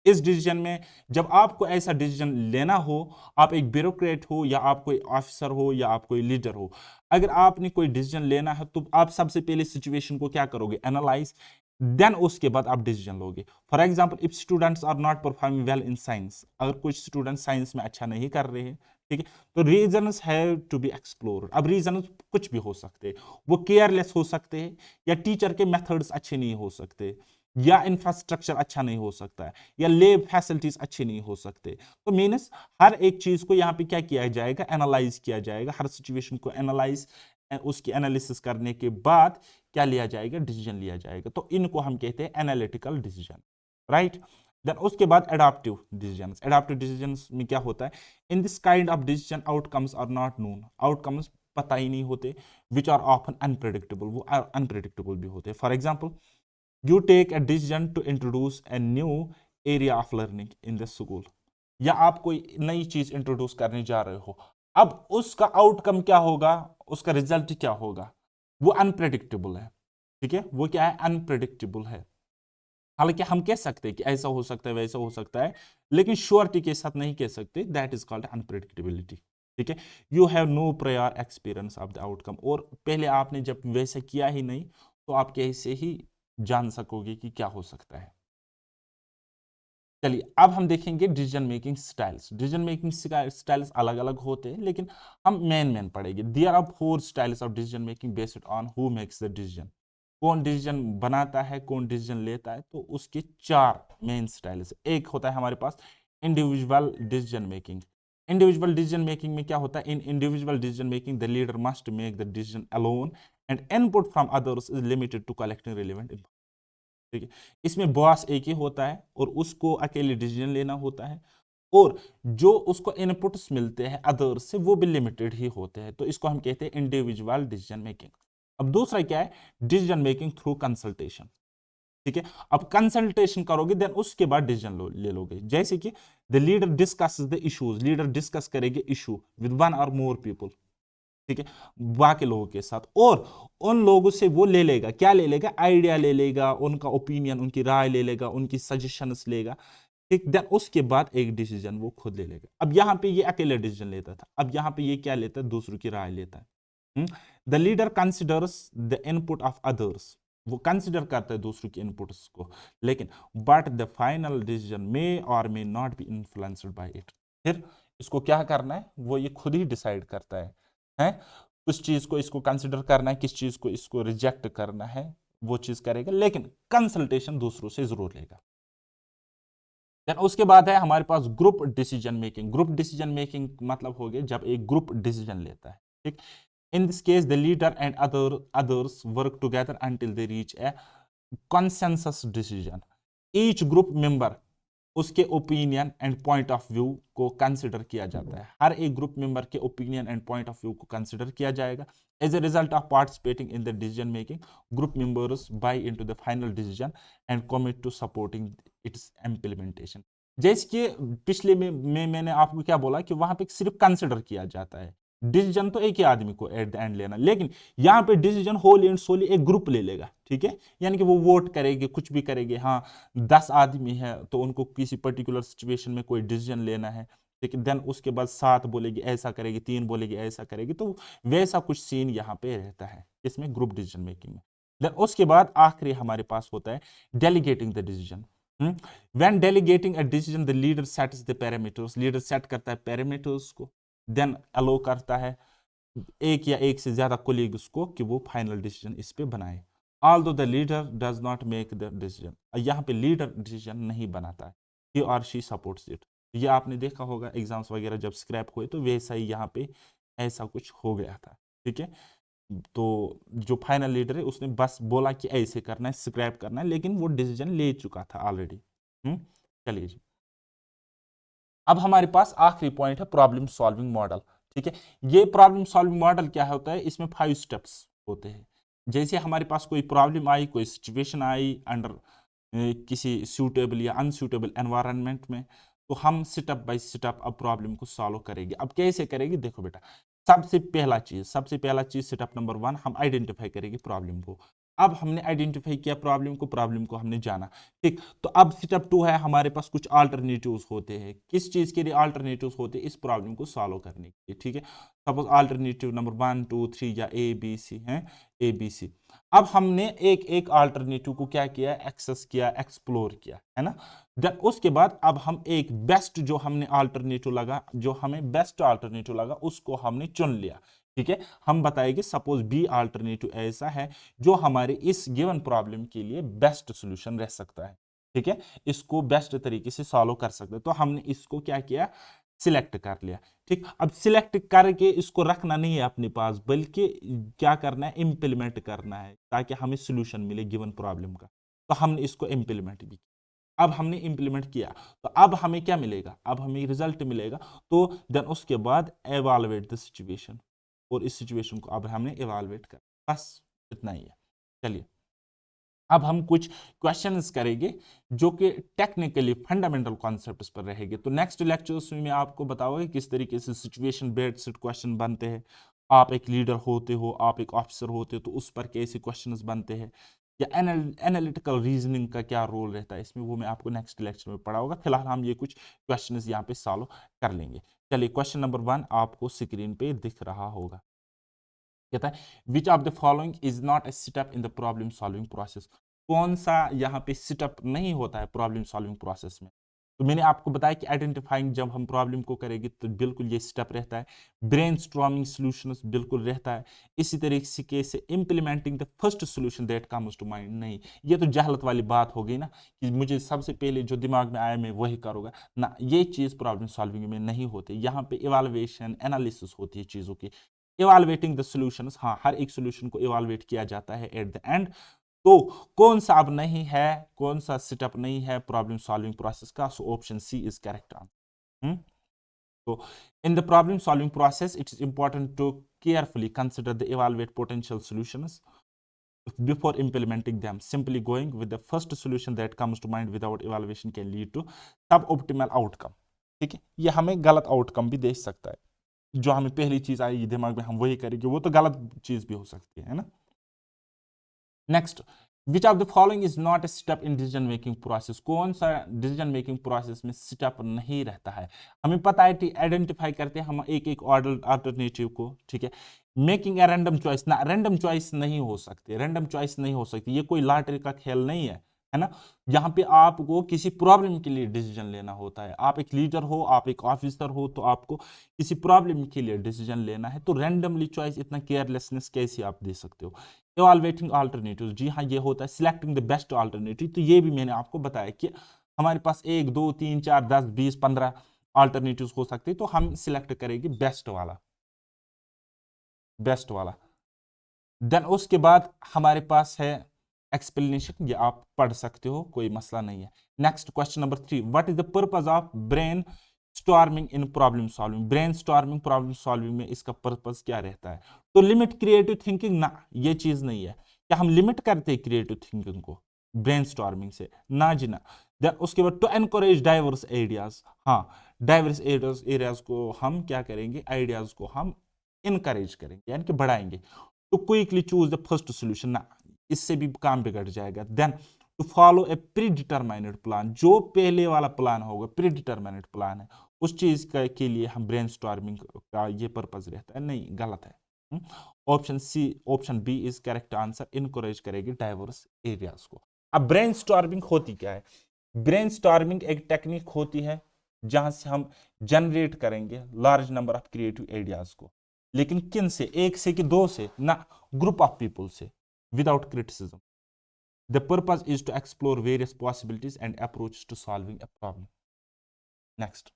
इस डिसीजन में जब आपको ऐसा डिसीजन लेना हो, आप एक ब्यूरोक्रेट हो या आप कोई ऑफिसर हो या आप कोई लीडर हो, अगर आपने कोई डिसीजन लेना है तो आप सबसे पहले सिचुएशन को क्या करोगे, एनालाइज, देन उसके बाद आप डिसीजन लोगे। For example if students are not performing well in science, अगर कुछ स्टूडेंट साइंस में अच्छा नहीं कर रहे हैं, ठीक है, तो reasons have to be explored. अब रीजन कुछ भी हो सकते हैं, वो केयरलेस हो सकते हैं, या टीचर के मेथड्स अच्छे नहीं हो सकते, या इंफ्रास्ट्रक्चर अच्छा नहीं हो सकता है, या लैब फैसिलिटीज अच्छे नहीं हो सकते। तो मीन्स हर एक चीज को यहाँ पे क्या किया जाएगा, एनालाइज किया जाएगा, हर सिचुएशन को एनालाइज, उसकी एनालिसिस करने के बाद क्या लिया जाएगा, डिसीजन लिया जाएगा। तो इनको हम कहते हैं एनालिटिकल डिसीजन, राइट। देन उसके बाद एडाप्टिव डिसीजंस। एडाप्टिव डिसीजंस में क्या होता है, in this kind of decision outcomes are not known, outcomes पता ही नहीं होते, विच आर ऑफन अनप्रेडिक्टेबल, वो अनप्रेडिक्टेबल भी होते हैं। For example you take a decision to introduce a new area of learning in the school, या आप कोई नई चीज इंट्रोड्यूस करने जा रहे हो, अब उसका आउटकम क्या होगा, उसका रिजल्ट क्या होगा, वो अनप्रेडिक्टेबल है, ठीक है, वो क्या है, अनप्रेडिक्टेबल है। हालांकि हम कह सकते हैं कि ऐसा हो सकता है, वैसा हो सकता है, लेकिन श्योरिटी के साथ नहीं कह सकते, दैट इज कॉल्ड अनप्रेडिक्टेबिलिटी, ठीक है। You have no prior experience of the outcome, और पहले आपने जब वैसा किया ही नहीं, तो आप कैसे ही जान सकोगे कि क्या हो सकता है। चलिए अब हम देखेंगे decision making styles. Decision making styles अलग अलग होते हैं, लेकिन हम मेन पढ़ेंगे। There are 4 styles of decision making based on who makes the decision. कौन डिसीजन बनाता है, कौन डिसीजन लेता है, तो उसके 4 मेन स्टाइल्स। एक होता है हमारे पास individual decision making. Individual decision making में क्या होता है, in individual decision making the leader must make the decision alone and input from others is limited to collecting relevant, ठीक है। इसमें बॉस एक ही होता है और उसको अकेले डिसीजन लेना होता है, और जो उसको इनपुट्स मिलते हैं अदर्स से वो भी लिमिटेड ही होते हैं। तो इसको हम कहते हैं इंडिविजुअल डिसीजन मेकिंग। अब दूसरा क्या है, डिसीजन मेकिंग थ्रू कंसल्टेशन, ठीक है। अब कंसल्टेशन करोगे देन उसके बाद डिसीजन ले लोगे। जैसे कि the leader discusses the issues, leader discuss करेंगे इशू विद वन और मोर पीपल, ठीक है, बाकी लोगों के साथ, और उन लोगों से वो ले लेगा, क्या ले लेगा, आइडिया ले लेगा, उनका ओपिनियन, उनकी राय ले लेगा, उनकी सजेशंस लेगा, ठीक। देन उसके बाद एक डिसीजन वो खुद ले लेगा। अब यहाँ पे ये अकेले डिसीजन लेता था, अब यहाँ पे ये क्या लेता है, दूसरों की राय लेता है। The leader considers the input of others, वो कंसिडर करता है दूसरों के इनपुट्स को, लेकिन बट द फाइनल डिसीजन मे और may not be influenced by it. फिर इसको क्या करना है, वो ये खुद ही डिसाइड करता है उस चीज को इसको कंसिडर करना है, किस चीज को इसको रिजेक्ट करना है, वो चीज करेगा, लेकिन कंसल्टेशन दूसरों से जरूर लेगा। देन उसके बाद है हमारे पास group decision making. Group decision making मतलब हो गया जब एक ग्रुप डिसीजन लेता है, ठीक। In this case the leader and others work together until they reach a consensus decision. Each group member, उसके opinion and point of view को कंसिडर किया जाता है। हर एक ग्रुप मेंबर के opinion and point of view को consider किया जाएगा। As a result of participating in the decision making, group members buy into the final decision and commit to supporting its implementation. जैसे कि पिछले में मैंने आपको क्या बोला कि वहां पे सिर्फ कंसिडर किया जाता है, डिसीजन तो एक ही आदमी को एट द एंड लेना, लेकिन यहाँ पे डिसीजन होल एंड सोली एक ग्रुप ले लेगा, ठीक है। यानी कि वो वोट करेंगे, कुछ भी करेंगे, हाँ 10 आदमी है तो उनको किसी पर्टिकुलर सिचुएशन में कोई डिसीजन लेना है, लेकिन देन उसके बाद 7 बोलेगी ऐसा करेगी, 3 बोलेगी ऐसा करेगी, तो वैसा कुछ सीन यहाँ पे रहता है इसमें ग्रुप डिसीजन मेकिंग में। देन उसके बाद आखिरी हमारे पास होता है delegating the decision. When delegating a decision the leader sets the parameters, leader set करता है पैरामीटर्स को, देन अलो करता है एक या एक से ज्यादा कोलीग्स को कि वो फाइनल डिसीजन इस पे बनाए। Although the leader does not make the decision, यहाँ पे लीडर डिसीजन नहीं बनाता है, ही और शी सपोर्ट्स इट। ये आपने देखा होगा एग्जाम्स वगैरह जब स्क्रैप हुए तो वैसा ही यहाँ पे ऐसा कुछ हो गया था, ठीक है। तो जो फाइनल लीडर है उसने बस बोला कि ऐसे करना है, स्क्रैप करना है, लेकिन वो डिसीजन ले चुका था ऑलरेडी। चलिए जी, अब हमारे पास आखिरी पॉइंट है प्रॉब्लम सॉल्विंग मॉडल, ठीक है। ये प्रॉब्लम सॉल्विंग मॉडल क्या होता है, इसमें 5 स्टेप्स होते हैं। जैसे हमारे पास कोई प्रॉब्लम आई, कोई सिचुएशन आई अंडर किसी सूटेबल या अनसूटेबल एनवायरनमेंट में, तो हम स्टेप बाय स्टेप अब प्रॉब्लम को सॉल्व करेंगे। अब कैसे करेंगे, देखो बेटा, सबसे पहला चीज स्टेप नंबर 1, हम आइडेंटिफाई करेंगे प्रॉब्लम को। अब हमने आइडेंटिफाई किया प्रॉब्लम को हमने जाना, ठीक। तो अब स्टेप 2 है, हमारे पास कुछ अल्टरनेटिव्स होते हैं। किस चीज के लिए अल्टरनेटिव्स होते हैं, इस प्रॉब्लम को सॉल्व करने के लिए, ठीक है। सपोज अल्टरनेटिव नंबर 1 2 3 या ए बी सी है, ए बी सी। अब हमने एक एक अल्टरनेटिव को क्या किया, एक्सेस किया, एक्सप्लोर किया, है ना। देन उसके बाद अब हम एक बेस्ट जो हमने अल्टरनेटिव लगा, जो हमें बेस्ट अल्टरनेटिव लगा उसको हमने चुन लिया, ठीक है। हम बताएंगे सपोज बी अल्टरनेटिव ऐसा है जो हमारे इस गिवन प्रॉब्लम के लिए बेस्ट सॉल्यूशन रह सकता है, ठीक है। इसको बेस्ट तरीके से सॉल्व कर सकते हैं, तो हमने इसको क्या किया, सिलेक्ट कर लिया, ठीक। अब सिलेक्ट करके इसको रखना नहीं है अपने पास, बल्कि क्या करना है, इंप्लीमेंट करना है, ताकि हमें सॉल्यूशन मिले गिवन प्रॉब्लम का। तो हमने इसको इंप्लीमेंट भी किया। अब हमने इंप्लीमेंट किया तो अब हमें क्या मिलेगा, अब हमें रिजल्ट मिलेगा। तो देन उसके बाद एवालुएट द सिचुएशन, और इस सिचुएशन को अब हमने एवालुएट कर, बस इतना ही है। चलिए, अब हम कुछ क्वेश्चंस करेंगे जो कि टेक्निकली फंडामेंटल कॉन्सेप्ट्स पर रहेंगे। तो नेक्स्ट लेक्चर्स में मैं आपको बताऊंगा कि किस तरीके से सिचुएशन बेस्ड क्वेश्चन बनते हैं। आप एक लीडर होते हो, आप एक ऑफिसर होते हो, तो उस पर कैसे क्वेश्चंस बनते हैं, या एनालिटिकल रीजनिंग का क्या रोल रहता है इसमें, वो मैं आपको नेक्स्ट लेक्चर में पढ़ाऊंगा। फिलहाल हम ये कुछ क्वेश्चंस यहाँ पे सॉल्व कर लेंगे। चलिए, क्वेश्चन नंबर 1 आपको स्क्रीन पे दिख रहा होगा। कहता है विच of the following is not a step in the problem solving process. कौन सा यहाँ पे स्टेप नहीं होता है प्रॉब्लम सॉल्विंग प्रोसेस में। तो मैंने आपको बताया कि आइडेंटिफाइंग जब हम प्रॉब्लम को करेंगे तो बिल्कुल ये स्टेप रहता है। ब्रेनस्टॉर्मिंग सॉल्यूशंस बिल्कुल रहता है। इसी तरीके से implementing the first solution that comes to mind, नहीं, ये तो जहलत वाली बात हो गई ना, कि मुझे सबसे पहले जो दिमाग में आया मैं वही करूंगा ना, ये चीज प्रॉब्लम सॉल्विंग में नहीं होती। यहाँ पे इवाल्युएशन एनालिसिस होती है चीजों की। इवाल्युएटिंग द सॉल्यूशंस, हाँ, हर एक सॉल्यूशन को इवाल्युएट किया जाता है एट द एंड। तो कौन सा अब नहीं है, कौन सा स्टेप नहीं है प्रॉब्लम सॉल्विंग प्रोसेस का, so option C is correct answer. तो in the problem solving process it is important to carefully consider the evaluate potential solutions before implementing them. Simply going with the first solution that comes to mind without evaluation can lead to suboptimal outcome, ठीक है। ये हमें गलत outcome भी दे सकता है। जो हमें पहली चीज आई दिमाग में हम वही करेंगे, वो तो गलत चीज भी हो सकती है ना। Next, which of the following is not a step in decision making process. कौन सा डिसीजन मेकिंग प्रोसेस में स्टेप नहीं रहता है। हमें पता है कि आइडेंटिफाई करते हैं हम एक एक अल्टरनेटिव को, ठीक है। मेकिंग ए रैंडम चॉइस, ना रैंडम चॉइस नहीं हो सकती, रैंडम चॉइस नहीं हो सकती, ये कोई लॉटरी का खेल नहीं है ना। यहाँ पे आपको किसी प्रॉब्लम के लिए डिसीजन लेना होता है। आप एक लीडर हो, आप एक ऑफिसर हो, तो आपको किसी प्रॉब्लम के लिए डिसीजन लेना है। तो रैंडमली चॉइस, इतना केयरलेसनेस कैसे आप दे सकते हो। इवाल्युएटिंग अल्टरनेटिव, जी हाँ, ये होता है सिलेक्टिंग द बेस्ट अल्टरनेटिव। तो ये भी मैंने आपको बताया कि हमारे पास 1 2 3 4 10 20 15 अल्टरनेटिव्स हो सकते हैं, तो हम सिलेक्ट करेंगे बेस्ट वाला, बेस्ट वाला। देन उसके बाद हमारे पास है एक्सप्लेनेशन, ये आप पढ़ सकते हो, कोई मसला नहीं है। Next question number 3, what is the purpose of brain storming in problem solving. Brain storming problem solving में इसका पर्पस क्या रहता है। तो लिमिट क्रिएटिव थिंकिंग, ना, ये चीज नहीं है। क्या हम लिमिट करते हैं क्रिएटिव थिंकिंग को ब्रेन स्टॉर्मिंग से, ना जी ना। देन उसके बाद टू एनकरेज डाइवर्स आइडियाज, हाँ, डाइवर्स एरियाज को हम क्या करेंगे, आइडियाज को हम इनकरेज करेंगे, यानी कि बढ़ाएंगे। Too quickly choose the first solution, ना, इससे भी काम बिगड़ जाएगा। Then to follow a pre determined plan, जो पहले वाला प्लान होगा प्री डिटरमाइनेड प्लान है, उस चीज के लिए हम ब्रेनस्टॉर्मिंग का ये पर्पस रहता है, नहीं, गलत है। Option C, option B is correct answer, encourage करेगी डाइवर्स एरियाज को। अब ब्रेनस्टॉर्मिंग होती क्या है। ब्रेनस्टॉर्मिंग एक टेक्निक होती है जहां से हम जनरेट करेंगे large number of creative ideas को, लेकिन किन से, एक से कि दो से, ना, ग्रुप ऑफ पीपल से, without criticism. The purpose is to explore various possibilities and approach to solving a problem. Next,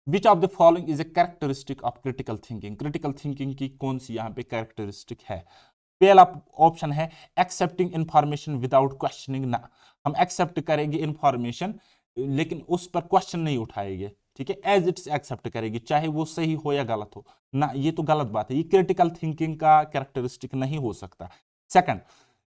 which of the following is a characteristic of critical thinking? Critical thinking की कौन सी यहाँ पे characteristic है? पहला option है accepting information without questioning. ना, हम accept करेंगे इंफॉर्मेशन लेकिन उस पर क्वेश्चन नहीं उठाएंगे, ठीक है, एज इट्स एक्सेप्ट करेगी चाहे वो सही हो या गलत हो। ना, ये तो गलत बात है, ये क्रिटिकल थिंकिंग का कैरेक्टरिस्टिक नहीं हो सकता। Second,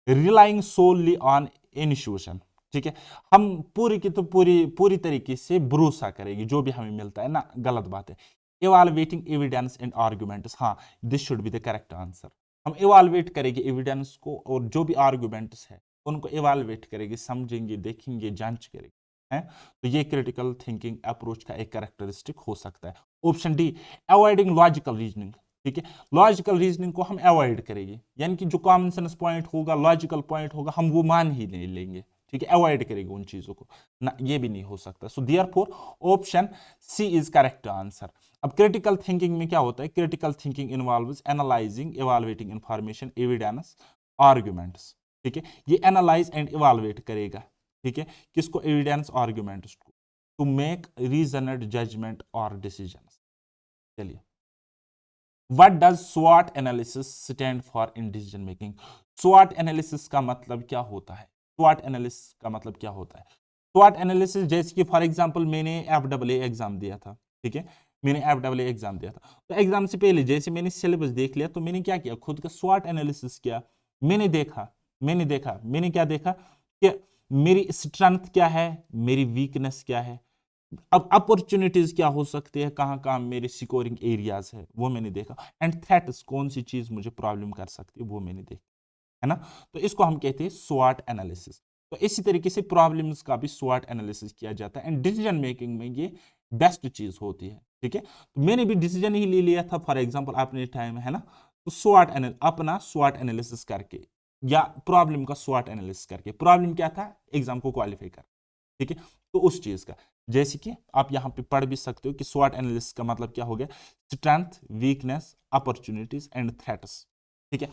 relying solely on intuition, ठीक है, हम पूरी की तो पूरी पूरी तरीके से भरोसा करेगी जो भी हमें मिलता है। ना, गलत बात है। इवैल्यूएटिंग एविडेंस एंड आर्गुमेंट्स, हाँ, this should be the correct answer. हम इवैल्यूएट करेंगे एविडेंस को और जो भी आर्गुमेंट्स है उनको इवैल्यूएट करेंगे, समझेंगे, देखेंगे, जांच करेंगे, है। तो ये क्रिटिकल थिंकिंग अप्रोच का एक कैरेक्टरिस्टिक हो सकता है। Option D, avoiding logical reasoning, ठीक है, लॉजिकल रीजनिंग को हम अवॉइड करेंगे, यानी कि जो कॉमन सेंस पॉइंट होगा, लॉजिकल पॉइंट होगा, हम वो मान ही नहीं लेंगे, ठीक है, अवॉइड करेंगे उन चीजों को। ना, ये भी नहीं हो सकता। So therefore option C is correct answer. अब क्रिटिकल थिंकिंग में क्या होता है? Critical thinking involves analysing, evaluating information, evidence, arguments, ठीक है, ये एनालाइज एंड इवैल्यूएट करेगा, ठीक है, किसको? एविडेंस, आर्गुमेंट्स को, टू मेक रीजनड जजमेंट और डिसीजंस। चलिए, व्हाट डज स्वॉट analysis stand for in decision making? स्वॉट एनालिसिस का मतलब क्या होता है? स्वॉट एनालिसिस का मतलब क्या होता है? स्वॉट एनालिसिस, जैसे कि फॉर एग्जांपल मैंने एफडब्ल्यूए एग्जाम दिया था, ठीक है, मैंने एफडब्ल्यूए एग्जाम दिया था, तो एग्जाम से पहले जैसे मैंने सिलेबस देख लिया तो मैंने क्या किया? खुद का स्वॉट एनालिसिस किया। मैंने क्या देखा कि मेरी स्ट्रेंथ क्या है, मेरी वीकनेस क्या है, अब अपॉर्चुनिटीज क्या हो सकती है, कहाँ कहाँ मेरे सिक्योरिंग एरियाज है, वो मैंने देखा। एंड थ्रेट्स, कौन सी चीज मुझे प्रॉब्लम कर सकती है, वो मैंने देखा, है ना। तो इसको हम कहते हैं स्वॉट एनालिसिस। तो इसी तरीके से प्रॉब्लम्स का भी स्वॉट एनालिसिस किया जाता है एंड डिसीजन मेकिंग में ये बेस्ट चीज होती है, ठीक है। तो मैंने भी डिसीजन ही ले लिया था फॉर एग्जांपल अपने टाइम, है ना। तो अपना स्वॉट एनालिसिस करके या प्रॉब्लम का स्वॉट एनालिसिस करके, प्रॉब्लम क्या था? एग्जाम को क्वालिफाई कर, ठीक है, तो उस चीज का, जैसे कि आप यहां पे पढ़ भी सकते हो कि स्वॉट एनालिसिस का मतलब क्या हो गया? Strength, weakness, opportunities and threats, ठीक है।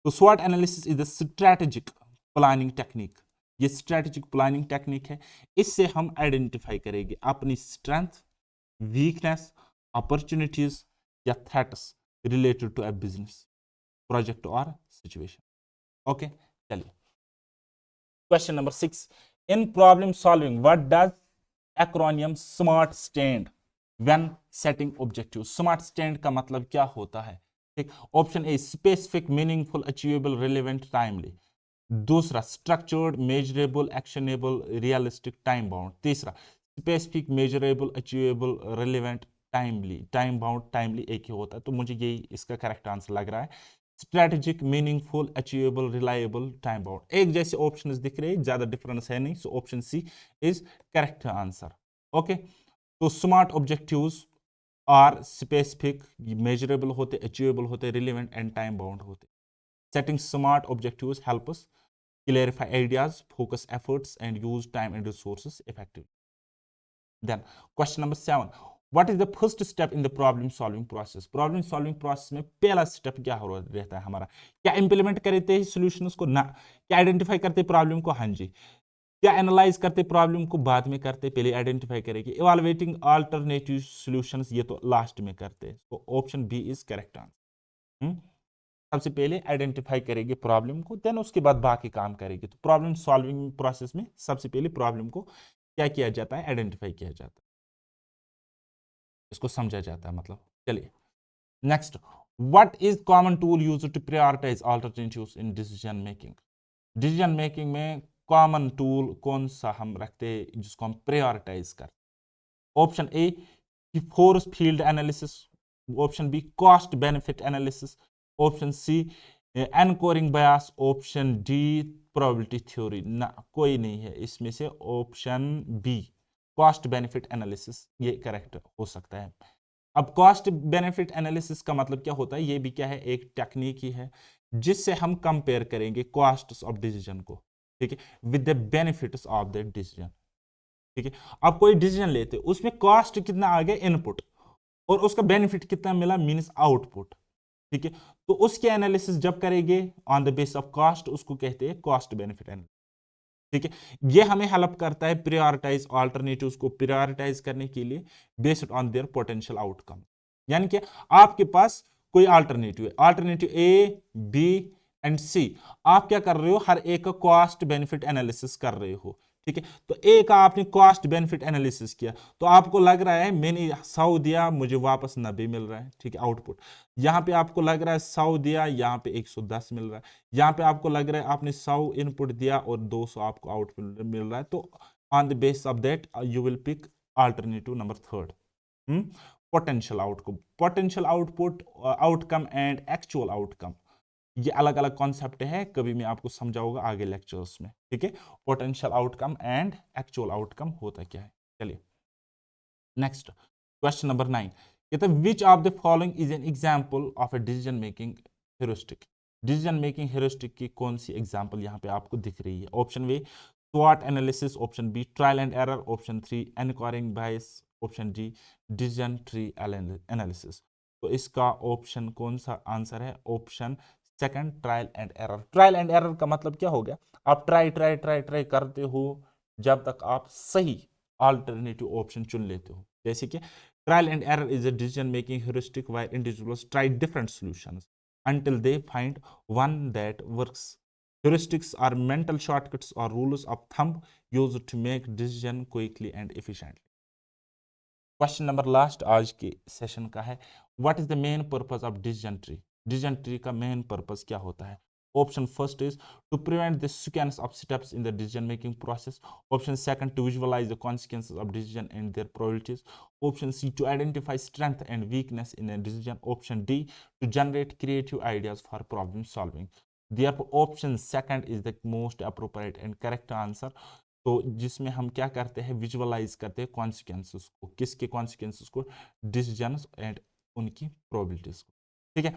तो स्वॉट analysis is the strategic planning technique, ये स्ट्रेटेजिक प्लानिंग टेक्निक है। इससे हम आइडेंटिफाई करेंगे अपनी स्ट्रेंथ, वीकनेस, अपॉर्चुनिटीज या threats related to a business, project और सिचुएशन। ओके, चलिए, question number 6, in problem solving what does acronym SMART stand when setting objective? SMART stand का मतलब क्या होता है? ठीक, option A, specific, meaningful, achievable, relevant, timely. दूसरा, structured, measurable, actionable, realistic, time bound. तीसरा, specific, measurable, achievable, relevant, timely. Time bound, timely एक ही होता है, तो मुझे यही इसका करेक्ट आंसर लग रहा है। Strategic, meaningful, achievable, reliable, time bound, एक जैसे ऑप्शंस दिख रहे हैं, ज्यादा डिफरेंस है नहीं, so option C is correct answer. Okay, तो SMART objectives are specific, measurable होते, अचीवेबल होते, रिलेवेंट एंड टाइम बाउंड होते। Setting SMART objectives help us clarify ideas, focus efforts, and use time and resources effectively. Then, question number 7. What is the first step in the problem solving process? Problem solving process में पहला step क्या हो रहता है हमारा? क्या implement करते हैं सॉल्यूशंस को? ना। क्या आइडेंटिफाई करते प्रॉब्लम को? हाँ जी। क्या एनालाइज करते प्रॉब्लम को? बाद में करते, पहले आइडेंटिफाई करेंगे। इवैल्यूएटिंग अल्टरनेटिव सॉल्यूशंस, ये तो लास्ट में करते हैं। तो option B is correct answer. सबसे पहले आइडेंटिफाई करेंगे प्रॉब्लम को, देन उसके बाद बाकी काम करेंगे। तो प्रॉब्लम सॉल्विंग प्रोसेस में सबसे पहले प्रॉब्लम को क्या किया जाता है? आइडेंटिफाई किया जाता है, इसको समझा जाता है मतलब। चलिए, next, what is common tool used to prioritise alternatives in decision making? Decision making में कॉमन टूल कौन सा हम रखते हैं जिसको हम प्रायोरिटाइज कर? Option A, force field analysis. Option B, cost benefit analysis. Option C, anchoring bias. Option D, probability theory. ना, कोई नहीं है इसमें से। Option B, cost benefit analysis, ये करेक्ट हो सकता है। अब कॉस्ट बेनिफिट एनालिसिस का मतलब क्या होता है? ये भी क्या है? एक टेक्निक ही है जिससे हम कंपेयर करेंगे कॉस्ट्स ऑफ डिसीजन को, ठीक है, with the benefits of the decision, ठीक है। आप कोई डिसीजन लेते उसमें कॉस्ट कितना आ गया? इनपुट, और उसका बेनिफिट कितना मिला? मींस आउटपुट, ठीक है। तो उसके एनालिसिस जब करेंगे on the base of cost, उसको कहते हैं कॉस्ट बेनिफिट एनालिसिस, ठीक है, ये हमें हेल्प करता है प्रायोरिटाइज ऑल्टरनेटिव्स को प्रायोरिटाइज करने के लिए based on their potential outcome. यानी कि आपके पास कोई अल्टरनेटिव है, अल्टरनेटिव ए बी एंड सी, आप क्या कर रहे हो, हर एक का कॉस्ट बेनिफिट एनालिसिस कर रहे हो। ठीक है, तो ए का आपने कॉस्ट बेनिफिट एनालिसिस किया, तो आपको लग रहा है मैंने 100 दिया, मुझे वापस 90 मिल रहा है। ठीक है, आउटपुट यहां पे आपको लग रहा है 100 दिया, यहां पे 110 मिल रहा है। यहां पे आपको लग रहा है आपने 100 इनपुट दिया और 200 आपको आउटपुट मिल रहा है। तो on the base of that you will pick alternative number third, potential outcome. Potential output outcome and actual outcome, ये अलग अलग कॉन्सेप्ट है, कभी मैं आपको समझाऊंगा आगे लेक्चर्स में। ठीक है, potential outcome and actual outcome होता क्या है। चलिए नेक्स्ट क्वेश्चन नंबर 9, कहते हैं which of the following is an example of a decision making heuristic. Decision making heuristic की कौन सी एग्जांपल यहां पे आपको दिख रही है? Option A SWOT analysis, option B trial and error, option 3 anchoring bias, option D decision tree analysis. तो इसका ऑप्शन कौन सा आंसर है? Option second, trial and error. Trial and error का मतलब क्या हो गया? आप ट्राई ट्राई ट्राई ट्राई करते हो जब तक आप सही अल्टरनेटिव ऑप्शन चुन लेते हो। जैसे कि trial and error is a decision making heuristic where individuals try different solutions until they find one that works. Heuristics are mental shortcuts or rules of thumb used to make decision quickly and efficiently. Question number last आज के session का है, what is the main purpose of decision tree. Decision tree का main purpose क्या होता है? Option first is to prevent the sequence of steps in the decision making process, option second to visualise the consequences of decision and their probabilities, option C to identify strength and weakness in a decision, option D to generate creative ideas for problem solving. Therefore, option second is the most appropriate and correct answer. तो जिसमें हम क्या करते हैं, visualise करते हैं consequences को, किसके कॉन्सिक्वेंसेस को? डिसीजंस एंड उनकी प्रोबेबिलिटीज को। ठीक है,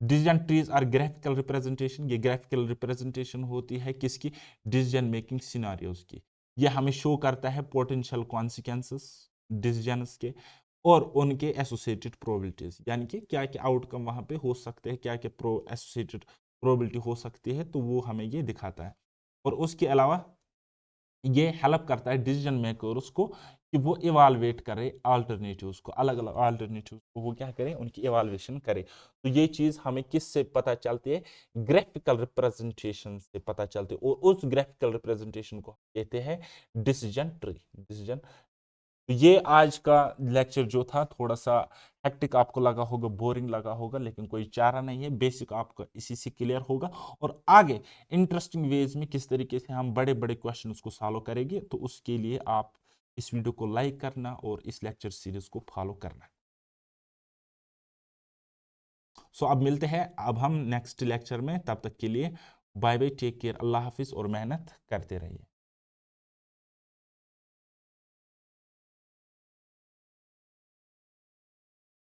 decision trees are graphical representation, ये ग्राफिकल रिप्रेजेंटेशन होती है किसकी? डिसीजन मेकिंग सिनारियोज की। ये हमें शो करता है पोटेंशियल कॉन्सिक्वेंसेस डिसीजंस के और उनके एसोसिएटेड प्रोबेबिलिटीज, यानी कि क्या क्या आउटकम वहां पे हो सकते हैं, क्या क्या एसोसिएटेड प्रोबेबिलिटी हो सकती है, तो वो हमें ये दिखाता है। और उसके अलावा ये हेल्प करता है डिसीजन मेकर्स को कि वो इवालुएट करे अल्टरनेटिव्स को, अलग अलग अल्टरनेटिव्स को वो क्या करें, उनकी इवालुएशन करे। तो ये चीज हमें किससे पता चलती है? ग्राफिकल रिप्रेजेंटेशन से पता चलती है, और उस ग्राफिकल रिप्रेजेंटेशन को कहते हैं डिसीजन ट्री। डिसीजन, तो ये आज का लेक्चर जो था थोड़ा सा हेक्टिक आपको लगा होगा, बोरिंग लगा होगा, लेकिन कोई चारा नहीं है, बेसिक आपका इसी से क्लियर होगा। और आगे इंटरेस्टिंग वेज में किस तरीके से हम बड़े बड़े क्वेश्चंस को सॉल्व करेंगे, तो उसके लिए आप इस वीडियो को लाइक करना और इस लेक्चर सीरीज को फॉलो करना। सो अब मिलते हैं अब हम नेक्स्ट लेक्चर में, तब तक के लिए बाय बाय, टेक केयर, अल्लाह हाफिज और मेहनत करते रहिए।